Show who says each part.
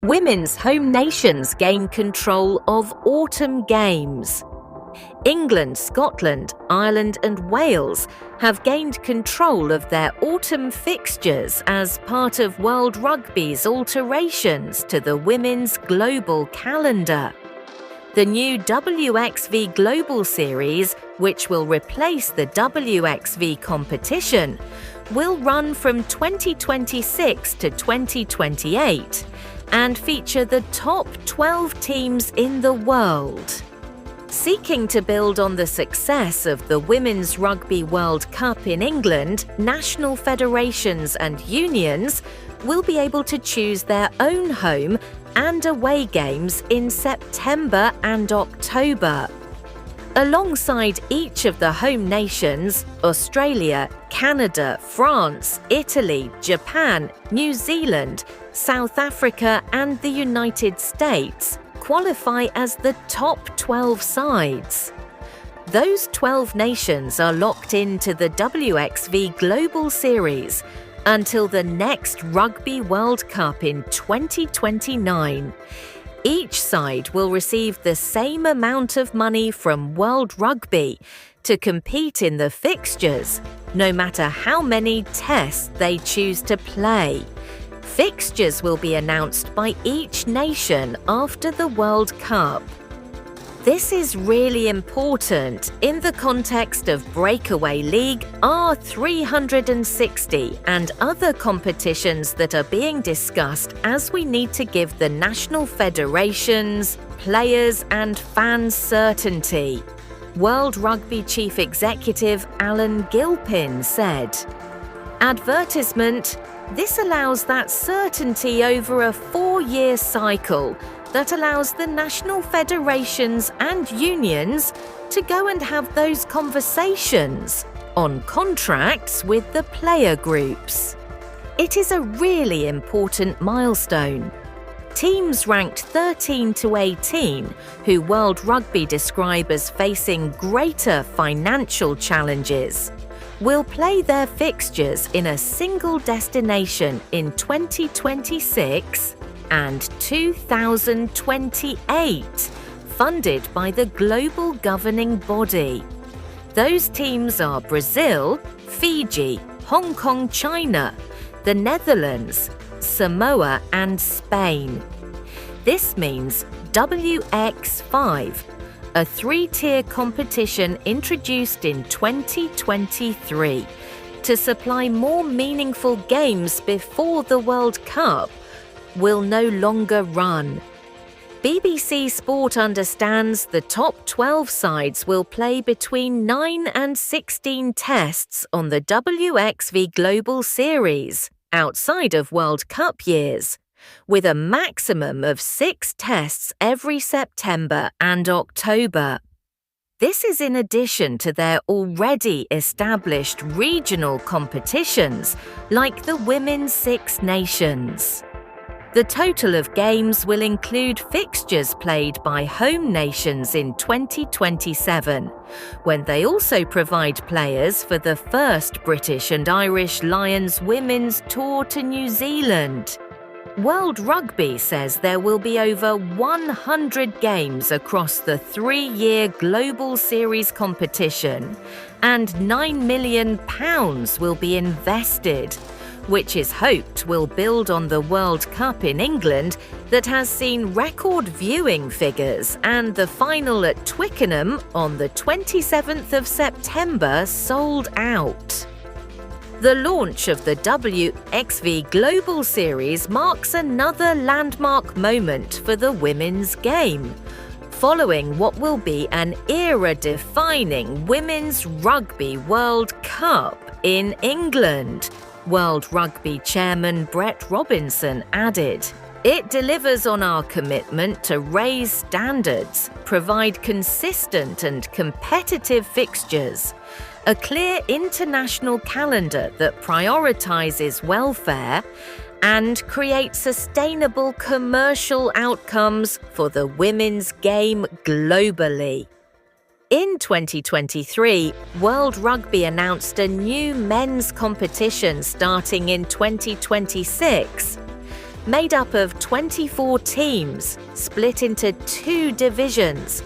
Speaker 1: Women's home nations gain control of autumn games. England, Scotland, Ireland and Wales have gained control of their autumn fixtures as part of World Rugby's alterations to the women's global calendar. The new WXV Global Series, which will replace the WXV competition, will run from 2026 to 2028 and feature the top 12 teams in the world. Seeking to build on the success of the Women's Rugby World Cup in England, national federations and unions will be able to choose their own home and away games in September and October. Alongside each of the home nations, Australia, Canada, France, Italy, Japan, New Zealand, South Africa and the United States qualify as the top 12 sides. Those 12 nations are locked into the WXV Global Series until the next Rugby World Cup in 2029. Each side will receive the same amount of money from World Rugby to compete in the fixtures, no matter how many tests they choose to play. Fixtures will be announced by each nation after the World Cup. This is really important in the context of Breakaway League R360 and other competitions that are being discussed as we need to give the national federations, players and fans certainty. World Rugby Chief Executive Alan Gilpin said, "Advertisement, this allows that certainty over a 4-year cycle that allows the national federations and unions to go and have those conversations on contracts with the player groups." It is a really important milestone. Teams ranked 13 to 18, who World Rugby describe as facing greater financial challenges, will play their fixtures in a single destination in 2026 and 2028, funded by the global governing body. Those teams are Brazil, Fiji, Hong Kong, China, the Netherlands, Samoa and Spain. This means WX5, a 3-tier competition introduced in 2023 to supply more meaningful games before the World Cup, will no longer run. BBC Sport understands the top 12 sides will play between 9 and 16 tests on the WXV Global Series, outside of World Cup years, with a maximum of 6 tests every September and October. This is in addition to their already established regional competitions like the Women's Six Nations. The total of games will include fixtures played by home nations in 2027, when they also provide players for the first British and Irish Lions women's tour to New Zealand. World Rugby says there will be over 100 games across the 3-year Global Series competition, and £9 million will be invested, which is hoped will build on the World Cup in England that has seen record viewing figures and the final at Twickenham on the 27th of September sold out. The launch of the WXV Global Series marks another landmark moment for the women's game, following what will be an era-defining Women's Rugby World Cup in England. World Rugby chairman Brett Robinson added, "It delivers on our commitment to raise standards, provide consistent and competitive fixtures, a clear international calendar that prioritises welfare, and create sustainable commercial outcomes for the women's game globally." In 2023, World Rugby announced a new men's competition starting in 2026. made up of 24 teams split into 2 divisions,